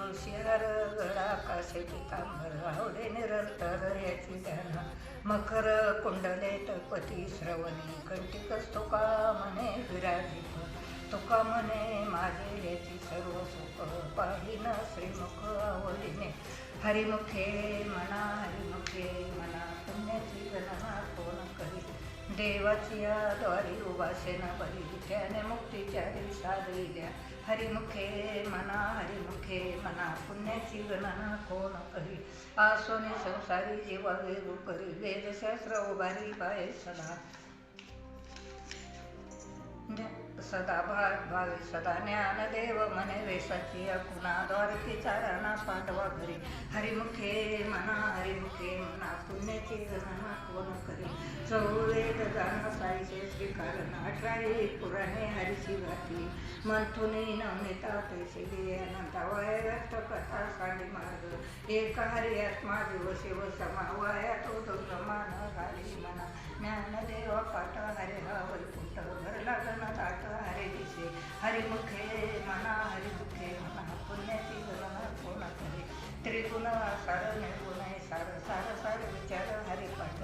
तुळशीहार गळा काशे पितांबर आवडे निरंतर याची ध्यान मकर कुंडले तळपती श्रवणी कंटिकस तुका म्हणे विराजित तुका म्हणे माझे याची सर्व सुख पाहिन श्रीमुख आवडीने हरिमुखे मना पुण्याची गणना कोण करी देवाची या द्वारी उभासेन बरी त्याने मुक्तीच्या दिशा दिल्या हरिमुखे मना पुण्याची गणना कोण करी आसोने संसारी जीवा वेरू करी वेदशास्त्र उभारी पाय सदा भावी सदा ज्ञानदेव म्हणे वेसाची कुणा द्वारकीचा राणा पांडवा घरी हरिमुखे मना पुण्याची गणना कोण करी चौवेद गान साईचे श्रीकारण 18 पुराणे हरिची घातली मंथुनी नवनीता तैसिली अनंता वाय व्यक्त कथा सांडी मार्ग एक हरी आत्मा जीव शिव समावाया तो दुर्गमान घाली मना ज्ञानदेव पाठ हरे हा वैकुंठ भरला गण ताट हरे दिसे हरिमुखे मना पुण्याची गणना कोण करी त्रिगुण सार निर्गुण सार सार सार विचार हरिपाठ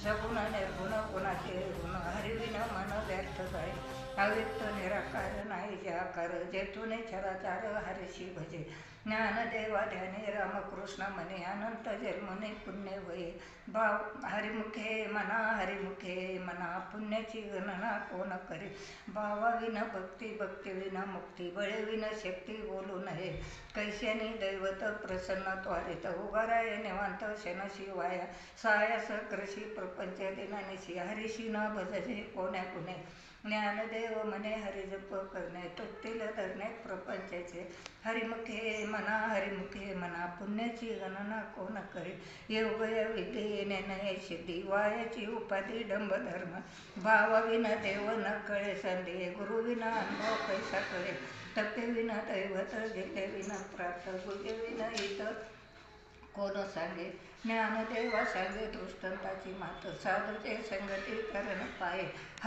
सगुण निर्गुण गुणाचे गुण हरिविन मन व्यर्थ जाय अव्यक्त निराकार नाही जाकार जेथून चराचार हरिशी भजे ज्ञानदेवा ध्याने रामकृष्ण म्हणे अनंत जन्मने पुण्य वये भाव हरिमुखे मना पुण्याची गणना कोण करे भावाविन भक्ती विना मुक्ती बळेविन शक्ती बोलू नये कैश्यानी दैवत प्रसन्न त्वरित उगाराय निवांत शनशी वाया सायास कृषी प्रपंच दिनानिशी हरिशी न भजजे कोण्या कुणे ज्ञानदेव म्हणे हरिजप करणे तुटतील धरणे प्रपंचाचे हरिमुखे मना पुण्याची गणना कोण करे योगय विद्ये नये सिद्धी वायाची उपाधी डंब धर्म भावाविन देव न कळे संधी गुरुविन अनुभव कैसा कळे तपेविन दैवत जितेविन प्राप्त गुजेविन हित कोण सांगे ज्ञानदेवा सांगे दृष्टांताची मात साधूचे संगती करण पाये